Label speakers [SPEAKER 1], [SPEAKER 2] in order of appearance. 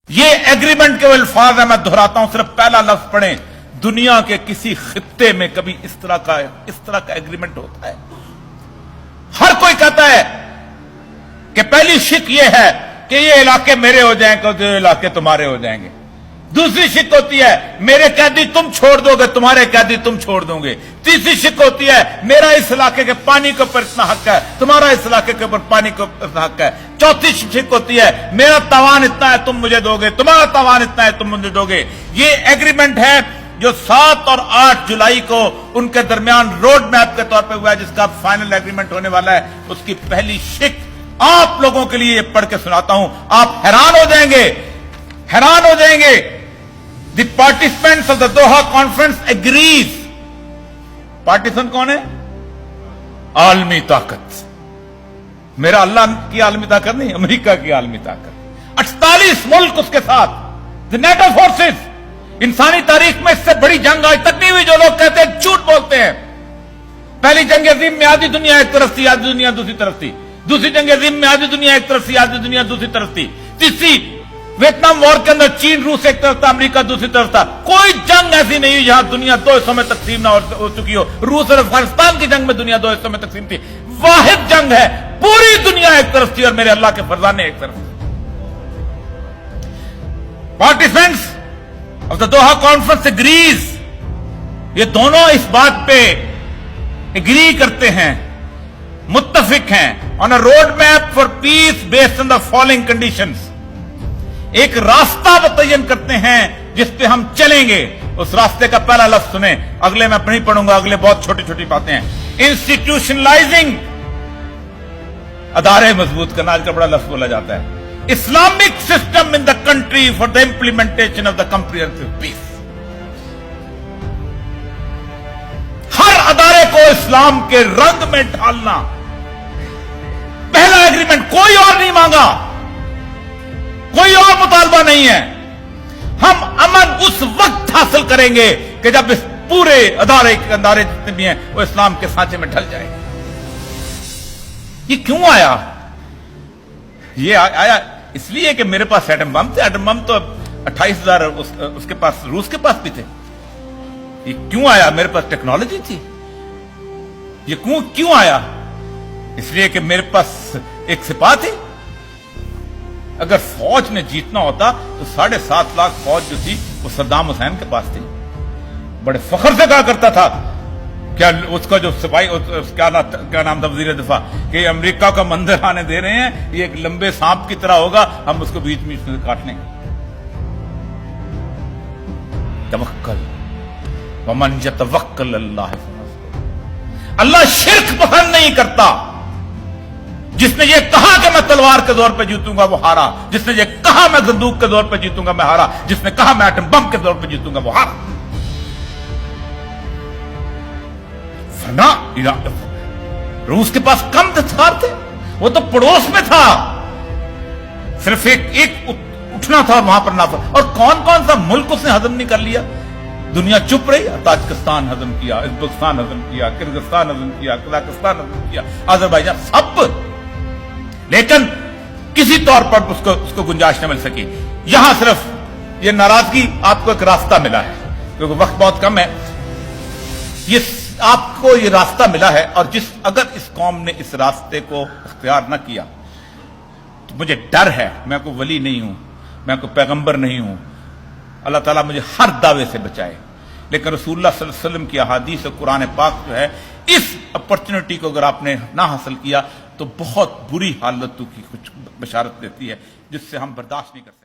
[SPEAKER 1] یہ ایگریمنٹ کے الفاظ ہیں، میں دہراتا ہوں، صرف پہلا لفظ پڑھیں۔ دنیا کے کسی خطے میں کبھی اس طرح کا ایگریمنٹ ہوتا ہے؟ ہر کوئی کہتا ہے کہ پہلی شک یہ ہے کہ یہ علاقے میرے ہو جائیں گے، یہ علاقے تمہارے ہو جائیں گے۔ دوسری شک ہوتی ہے میرے قیدی تم چھوڑ دو گے، تمہارے قیدی تم چھوڑ دو گے۔ تیسری شک ہوتی ہے میرا اس علاقے کے پانی کے اوپر اتنا حق ہے، تمہارا اس علاقے کے اوپر پانی کے اوپر اتنا حق ہے۔ چوتھی شک ہوتی ہے میرا تاوان اتنا ہے تم مجھے دو گے، تمہارا تاوان اتنا ہے تم مجھے دو گے۔ یہ ایگریمنٹ ہے جو 7 اور 8 جولائی کو ان کے درمیان روڈ میپ کے طور پہ ہوا ہے، جس کا فائنل ایگریمنٹ ہونے والا ہے۔ اس کی پہلی شک آپ لوگوں کے لیے یہ پڑھ کے سناتا ہوں، آپ حیران ہو جائیں گے، حیران ہو جائیں گے۔ The participants of the Doha conference agrees. پارٹیسن کون ہے؟ عالمی طاقت۔ میرا اللہ کی عالمی طاقت نہیں، امریکہ کی عالمی طاقت۔ 48 ملک اس کے ساتھ، the NATO forces۔ انسانی تاریخ میں اس سے بڑی جنگ آج تک نہیں ہوئی۔ جو لوگ کہتے ہیں جھوٹ بولتے ہیں۔ پہلی جنگ عظیم میں آدھی دنیا ایک طرف تھی، آدھی دنیا دوسری طرف تھی۔ دوسری جنگ عظیم میں آدھی دنیا ایک طرف تھی، آدھی دنیا دوسری طرف تھی۔ تیسری ویتنام وار کے اندر چین روس ایک طرف تھا، امریکہ دوسری طرف تھا۔ کوئی جنگ ایسی نہیں ہوئی جہاں دنیا 2 حصوں میں تقسیم نہ ہو چکی ہو۔ روس اور افغانستان کی جنگ میں دنیا 2 حصوں میں تقسیم تھی۔ واحد جنگ ہے، پوری دنیا ایک طرف تھی اور میرے اللہ کے فرزانے ایک طرف تھے۔ Participants of the Doha conference agrees, یہ دونوں اس بات پہ اگری کرتے ہیں، متفق ہیں، on a road map for peace based on the following conditions. ایک راستہ متعین کرتے ہیں جس پہ ہم چلیں گے۔ اس راستے کا پہلا لفظ سنیں، اگلے میں نہیں پڑھوں گا، اگلے بہت چھوٹی چھوٹی باتیں ہیں۔ انسٹیٹیوشنلائزنگ، ادارے مضبوط کرنا، آج کا بڑا لفظ بولا جاتا ہے۔ Islamic system in the country for the implementation of the comprehensive peace. ہر ادارے کو اسلام کے رنگ میں ڈھالنا۔ پہلا ایگریمنٹ کوئی اور نہیں مانگا، کوئی اور مطالبہ نہیں ہے۔ ہم امن اس وقت حاصل کریں گے کہ جب اس پورے ادارے جتنے بھی ہیں وہ اسلام کے سانچے میں ڈھل جائیں گے۔ یہ کیوں آیا؟ یہ آیا اس لیے کہ میرے پاس ایٹم بم تھے۔ ایٹم بم تو 28,000 اس کے پاس، روس کے پاس بھی تھے۔ یہ کیوں آیا؟ میرے پاس ٹیکنالوجی تھی۔ یہ کیوں آیا؟ اس لیے کہ میرے پاس ایک سپاہ تھی۔ اگر فوج نے جیتنا ہوتا تو 7.5 لاکھ فوج جو تھی وہ صدام حسین کے پاس تھی۔ بڑے فخر سے کہا کرتا تھا، کیا اس کا جو سپاہی کیا نام تھا وزیر دفاع، کہ یہ امریکہ کا منظر آنے دے رہے ہیں، یہ ایک لمبے سانپ کی طرح ہوگا، ہم اس کو بیچ میں سے کاٹ لیں گے۔ توکل ومن یتوکل اللہ، اللہ شرک پسند نہیں کرتا۔ جس نے یہ کہا کہ میں تلوار کے زور پہ جیتوں گا وہ ہارا، جس نے یہ کہا میں بندوق کے زور پہ جیتوں گا میں ہارا، جس نے کہا میں ایٹم بم کے زور پہ جیتوں گا وہ ہارا۔ فنا روس کے پاس کم ہتھیار تھے، وہ تو پڑوس میں تھا، صرف ایک اٹھنا تھا وہاں پر نافذ۔ اور کون سا ملک اس نے ہضم نہیں کر لیا؟ دنیا چپ رہی۔ تاجکستان ہضم کیا، ازبکستان ہضم کیا، کرغزستان ہضم کیا، قزاقستان ہضم کیا، آذربائیجان، سب، لیکن کسی طور پر اس کو گنجائش نہ مل سکی۔ یہاں صرف یہ ناراضگی، آپ کو ایک راستہ ملا ہے، کیونکہ وقت بہت کم ہے۔ آپ کو یہ راستہ ملا ہے، اور اگر اس قوم نے اس راستے کو اختیار نہ کیا تو مجھے ڈر ہے، میں کوئی ولی نہیں ہوں، میں کوئی پیغمبر نہیں ہوں، اللہ تعالیٰ مجھے ہر دعوے سے بچائے، لیکن رسول اللہ صلی اللہ علیہ وسلم کی احادیث اور قرآن پاک جو ہے، اس اپرچونٹی کو اگر آپ نے نہ حاصل کیا تو بہت بری حالتوں کی کچھ بشارت دیتی ہے جس سے ہم برداشت نہیں کر سکتے۔